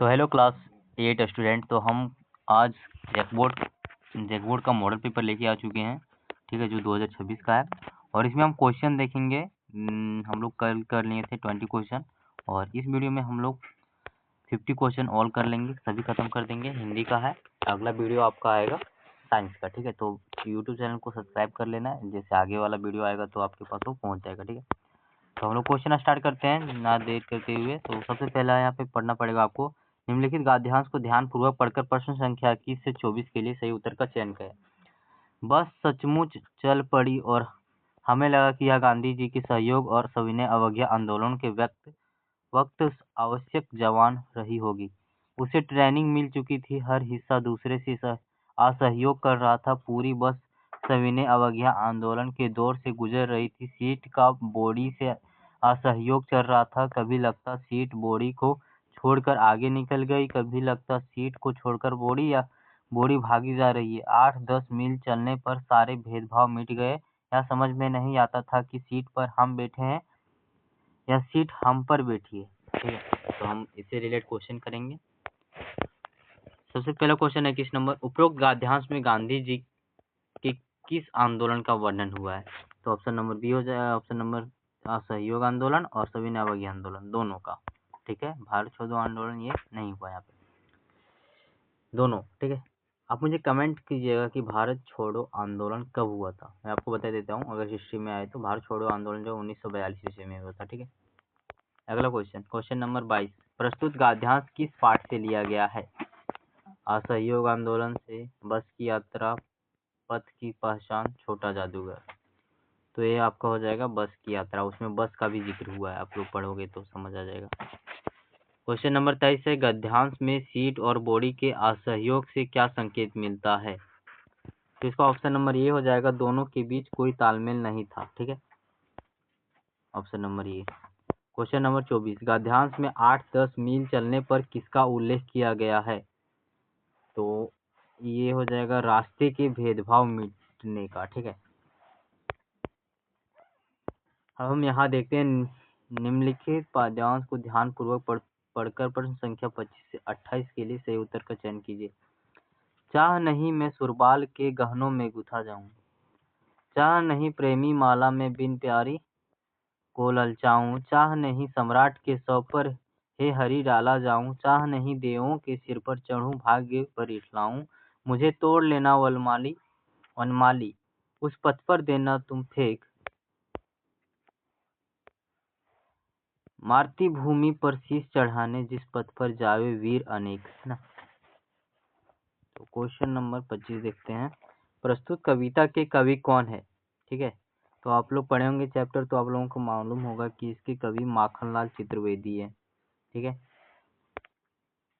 तो hello class 8 student. तो हम आज जैकबोर्ड का मॉडल पेपर लेके आ चुके हैं, ठीक है, जो 2026 का है। और इसमें हम क्वेश्चन देखेंगे। हम लोग कल कर लिए थे 20 क्वेश्चन, और इस वीडियो में हम लोग 50 क्वेश्चन ऑल कर लेंगे, सभी खत्म कर देंगे। हिंदी का है। अगला वीडियो आपका आएगा साइंस का, ठीक है। तो यूट्यूब चैनल को सब्सक्राइब कर लेना है, जैसे आगे वाला वीडियो आएगा तो आपके पास वो पहुँच जाएगा, ठीक है। तो हम लोग क्वेश्चन स्टार्ट करते हैं ना देर करते हुए। तो सबसे पहला यहाँ पे पढ़ना पड़ेगा आपको। निम्नलिखित गद्यांश को ध्यानपूर्वक पढ़कर प्रश्न संख्या 21 से 24 के लिए सही उत्तर का चयन करें। बस सचमुच चल पड़ी और हमें लगा कि यह गांधी जी के सहयोग और सविनय अवज्ञा आंदोलन के वक्त आवश्यक जवान रही होगी। उसे ट्रेनिंग मिल चुकी थी, हर हिस्सा दूसरे से असहयोग कर रहा था। पूरी बस सविनय अवज्ञा आंदोलन के दौर से गुजर रही थी। सीट का बॉडी से असहयोग चल रहा था। कभी लगता सीट बॉडी को छोड़कर आगे निकल गई, कभी लगता सीट को छोड़कर बॉडी भागी जा रही है। 8-10 मील चलने पर सारे भेदभाव मिट गए। यह समझ में नहीं आता था कि सीट पर हम बैठे हैं या सीट हम पर बैठी है, ठीक है। तो हम इससे रिलेटेड क्वेश्चन करेंगे। सबसे पहला क्वेश्चन है 21 नंबर। उपरोक्त गद्यांश में गांधी जी के किस आंदोलन का वर्णन हुआ है? तो ऑप्शन नंबर बी हो जाएगा। ऑप्शन नंबर असहयोग आंदोलन और सविनय अवज्ञा आंदोलन, दोनों का, ठीक है। भारत छोड़ो आंदोलन ये नहीं हुआ यहाँ पे, दोनों, ठीक है। आप मुझे कमेंट कीजिएगा कि भारत छोड़ो आंदोलन कब हुआ था। मैं आपको बता देता हूँ, अगर हिस्ट्री में आए तो भारत छोड़ो आंदोलन जो 1942 ईस्वी में हुआ था, ठीक है। अगला क्वेश्चन नंबर 22। प्रस्तुत गद्यांश किस पाठ से लिया गया है? असहयोग आंदोलन से, बस की यात्रा, पथ की पहचान, छोटा जादूगर। तो ये आपका हो जाएगा बस की यात्रा। उसमें बस का भी जिक्र हुआ है, आप लोग पढ़ोगे तो समझ आ जाएगा। क्वेश्चन नंबर 23 है। गद्यांश में सीट और बॉडी के असहयोग से क्या संकेत मिलता है? तो इसका ऑप्शन नंबर ये हो जाएगा, दोनों के बीच कोई तालमेल नहीं था, ठीक है। ऑप्शन नंबर ये। Question number 24। गद्यांश में 8-10 मील चलने पर किसका उल्लेख किया गया है? तो ये हो जाएगा रास्ते के भेदभाव मिटने का, ठीक है। अब हम यहाँ देखते हैं निम्नलिखित पद्यांश को ध्यानपूर्वक पढ़कर प्रश्न संख्या 25 से 28 के लिए सही उत्तर का चयन कीजिए। चाह नहीं मैं सुरबाल के गहनों में गुथा जाऊं, चाह नहीं प्रेमी माला में बिन प्यारी को ललचाऊं, चाह नहीं सम्राट के सौ पर हे हरि डाला जाऊं, चाह नहीं देवों के सिर पर चढ़ूं भाग्य पर इठलाऊं, मुझे तोड़ लेना वनमाली उस पथ पर देना तुम फेंक, मारती भूमि पर शीश चढ़ाने जिस पथ पर जावे वीर अनेक, है ना। तो क्वेश्चन नंबर 25 देखते हैं। प्रस्तुत कविता के कवि कौन है? ठीक है। तो आप लोग पढ़े होंगे चैप्टर, तो आप लोगों को मालूम होगा कि इसके कवि माखनलाल चतुर्वेदी है, ठीक है।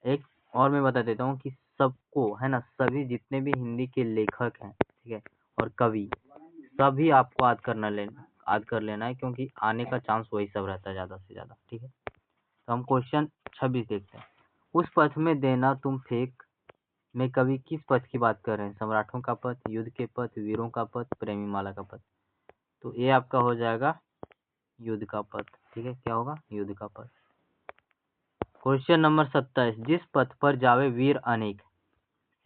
एक और मैं बता देता हूँ कि सबको, है ना, सभी जितने भी हिंदी के लेखक हैं, ठीक है, और कवि, सभी आपको याद कर लेना है, क्योंकि आने का चांस वही सब रहता है ज़्यादा से ज़्यादा, ठीक है। तो हम क्वेश्चन 26 देखते हैं। उस पथ में देना तुम फेंक में कवि किस पथ की बात कर रहे हैं? सम्राटों का पथ, युद्ध के पथ, वीरों का पथ, प्रेमी माला का पथ। तो ये आपका हो जाएगा युद्ध का पथ, ठीक है। क्या होगा? युद्ध का पथ। Question number 27। जिस पथ पर जावे वीर अनेक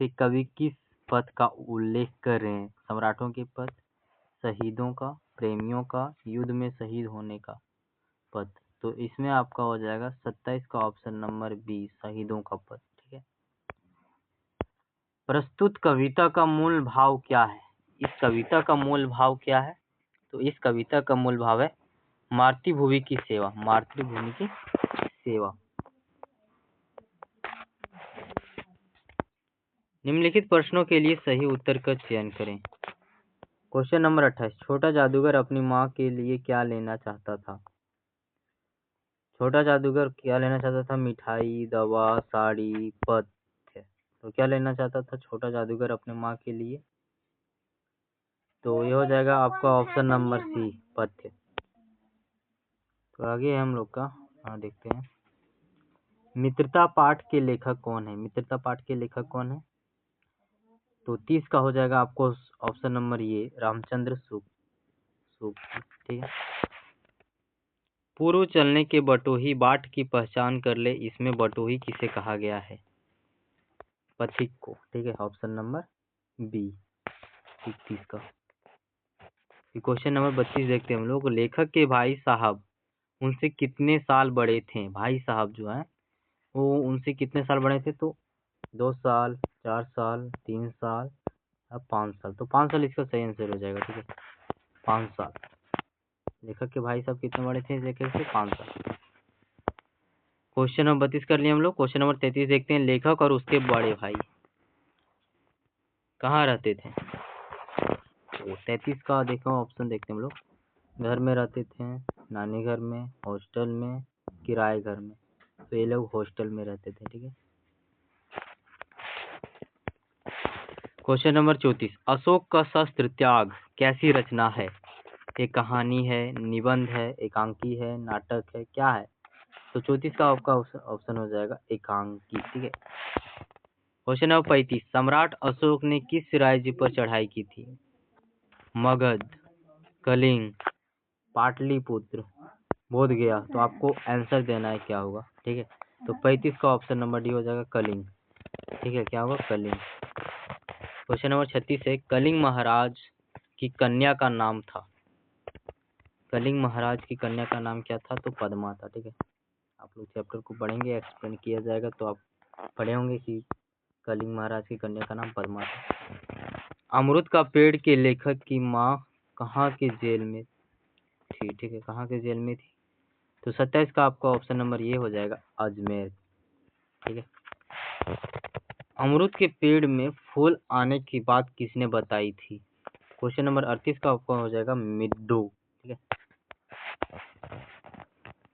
से कवि किस पथ का उल्लेख कर रहे हैं? सम्राटों के पथ, शहीदों का, प्रेमियों का, युद्ध में शहीद होने का पथ। तो इसमें आपका हो जाएगा 27 का ऑप्शन नंबर बी, शहीदों का पथ, ठीक है। प्रस्तुत कविता का मूल भाव क्या है? इस कविता का मूल भाव क्या है? तो इस कविता का मूल भाव है मातृभूमि की सेवा, मातृभूमि की सेवा। निम्नलिखित प्रश्नों के लिए सही उत्तर का चयन करें। Question number 28। छोटा जादूगर अपनी माँ के लिए क्या लेना चाहता था? छोटा जादूगर क्या लेना चाहता था? मिठाई, दवा, साड़ी, पथ्य। तो क्या लेना चाहता था छोटा जादूगर अपने माँ के लिए? तो ये हो जाएगा आपका ऑप्शन नंबर सी, पथ्य। तो आगे है हम लोग का, हाँ देखते हैं। मित्रता पाठ के लेखक कौन है? मित्रता पाठ के लेखक कौन है? तो 30 का हो जाएगा आपको ऑप्शन नंबर ये, रामचंद्र सूक्ति, ठीक है। पूर्व चलने के बटोही बाट की पहचान कर ले, इसमें बटोही किसे कहा गया है? पथिक को। ठीक है, ऑप्शन नंबर बी 31 का। क्वेश्चन नंबर 32 देखते हैं हम लोग। लेखक के भाई साहब उनसे कितने साल बड़े थे? भाई साहब जो है वो उनसे कितने साल बड़े थे? तो 2 साल, 4 साल, 3 साल, अब 5 साल। तो 5 साल इसका सही आंसर हो जाएगा। ठीक है, 5 साल। लेखक के भाई साहब कितने बड़े थे लेखक से? 5 साल। क्वेश्चन नंबर 32 कर लिए हम लोग। क्वेश्चन नंबर 33 देखते हैं। लेखक और उसके बड़े भाई कहाँ रहते थे? तो 33 का देखो ऑप्शन देखते हैं हम लोग। घर में रहते थे, नानी घर में, हॉस्टल में, किराए घर में। तो ये लोग हॉस्टल में रहते थे। ठीक है। Question number 34। अशोक का शस्त्र त्याग कैसी रचना है? एक कहानी है, निबंध है, एकांकी है, नाटक है, क्या है? तो 34 का आपका ऑप्शन हो जाएगा एकांकी। ठीक है। Question number 35। सम्राट अशोक ने किस राज्य पर चढ़ाई की थी? मगध, कलिंग, पाटलिपुत्र, बोध गया। तो आपको आंसर देना है क्या होगा। ठीक है, तो 35 का ऑप्शन नंबर डी हो जाएगा कलिंग। ठीक है, क्या होगा? कलिंग। क्वेश्चन नंबर 36 है। कलिंग महाराज की कन्या का नाम था? कलिंग महाराज की कन्या का नाम क्या था? तो पद्मा था। ठीक है, आप लोग चैप्टर को पढ़ेंगे, एक्सप्लेन किया जाएगा तो आप पढ़े होंगे कि कलिंग महाराज की कन्या का नाम पद्मा था। अमरुद का पेड़ के लेखक की माँ कहाँ के जेल में थी? ठीक है, कहाँ के जेल में थी? तो 27 का आपका ऑप्शन नंबर ये हो जाएगा अजमेर। ठीक है। अमरुद के पेड़ में फूल आने की बात किसने बताई थी? क्वेश्चन नंबर 38 का आपका हो जाएगा मिड्डू। ठीक है।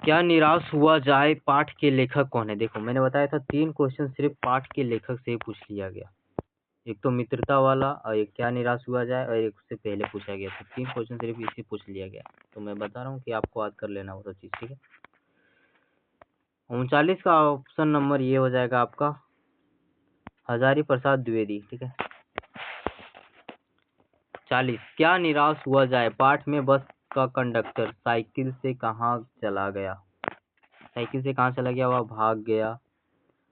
क्या निराश हुआ जाए पाठ के लेखक कौन है? देखो मैंने बताया था 3 क्वेश्चन सिर्फ पाठ के लेखक से ही पूछ लिया गया। एक तो मित्रता वाला, और एक क्या निराश हुआ जाए, और एक उससे पहले पूछा गया। तो 3 क्वेश्चन सिर्फ इसी पूछ लिया गया। तो मैं बता रहा हूँ कि आपको याद कर लेना वो सब चीज। ठीक है। 39 का ऑप्शन नंबर ये हो जाएगा आपका हजारी प्रसाद द्विवेदी। ठीक है। 40। क्या निराश हुआ जाए पाठ में बस का कंडक्टर साइकिल से कहाँ चला गया? साइकिल से कहाँ चला गया? वह भाग गया,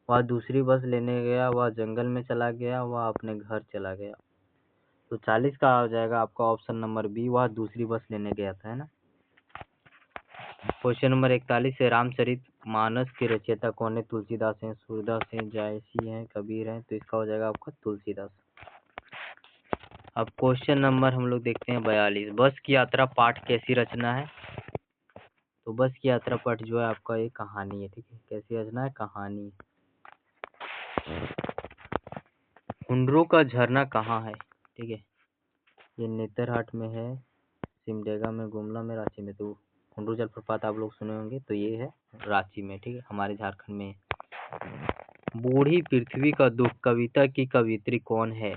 वह दूसरी बस लेने गया, वह जंगल में चला गया, वह अपने घर चला गया। तो 40 का आ जाएगा आपका ऑप्शन नंबर बी, वह दूसरी बस लेने गया था, है ना। क्वेश्चन नंबर 41 है। रामचरित मानस के रचयिता कौन है? तुलसीदास हैं, सूरदास हैं, जायसी हैं, कबीर हैं। तो इसका हो जाएगा आपका तुलसीदास। अब क्वेश्चन नंबर हम लोग देखते हैं 42। बस की यात्रा पाठ कैसी रचना है? तो बस की यात्रा पाठ जो है आपका एक कहानी है। ठीक है, कैसी रचना है? कहानी। हुंडरों का झरना कहाँ है? ठीक है, ये नेतरहाट में है, सिमडेगा में, गुमला में, रांची में। तो हुंडरू जलप्रपात आप लोग सुने होंगे, तो ये है रांची में। ठीक है, हमारे झारखंड में है। बूढ़ी पृथ्वी का दुख कविता की कवित्री कौन है?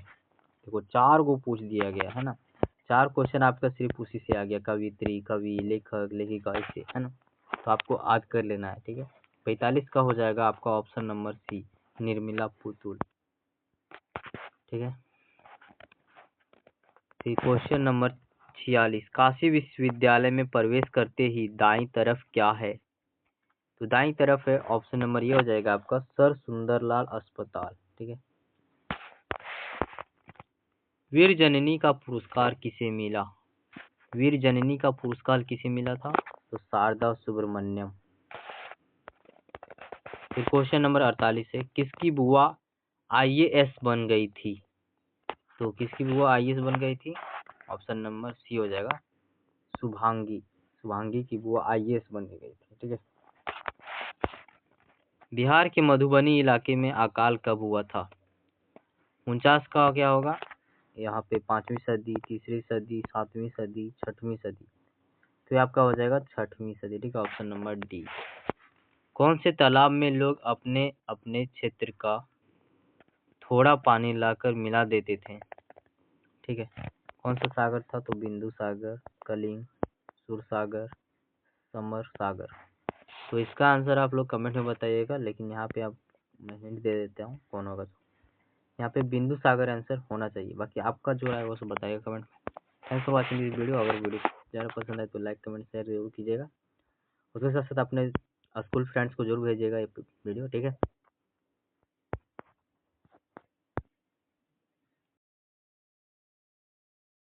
देखो 4 को पूछ दिया गया है ना, 4 क्वेश्चन आपका सिर्फ उसी से आ गया, कवित्री, कवि, लेखक, लेखिका, इससे, है ना। तो आपको याद कर लेना है। ठीक है। 45 का हो जाएगा आपका option number C, Nirmala Putul. ठीक है। फिर क्वेश्चन नंबर 46। काशी विश्वविद्यालय में प्रवेश करते ही दाईं तरफ क्या है? तो दाईं तरफ है, ऑप्शन नंबर ये हो जाएगा आपका सर सुंदरलाल अस्पताल। ठीक है। वीर जननी का पुरस्कार किसे मिला? वीर जननी का पुरस्कार किसे मिला था? तो शारदा सुब्रमण्यम। फिर क्वेश्चन नंबर 48 है। किसकी बुआ IAS बन गई थी? तो किसकी बुआ IAS बन गई थी? ऑप्शन नंबर सी हो जाएगा शुभांगी। शुभांगी की बुआ IAS बन गई थी। ठीक है। बिहार के मधुबनी इलाके में अकाल कब हुआ था? 49 का क्या होगा? यहाँ पे 5वीं सदी, 3री सदी, 7वीं सदी, 6वीं सदी। तो ये आपका हो जाएगा 6वीं सदी। ठीक है, ऑप्शन नंबर डी। कौन से तालाब में लोग अपने अपने क्षेत्र का थोड़ा पानी लाकर मिला देते थे? ठीक है, कौन सा सागर था? तो बिंदु सागर, कलिंग, सुरसागर, समर सागर। तो इसका आंसर आप लोग कमेंट में बताइएगा, लेकिन यहाँ पे आप मैं हिंट दे देता हूँ कौन होगा। यहाँ पे बिंदु सागर आंसर होना चाहिए, बाकी आपका जो है वो सब बताइएगा कमेंट में। Thanks for watching this video. अगर वीडियो ज़्यादा पसंद आए तो लाइक, कमेंट, शेयर जरूर कीजिएगा। उसके साथ साथ अपने स्कूल फ्रेंड्स को जरूर भेजिएगा ये वीडियो, ठीक है।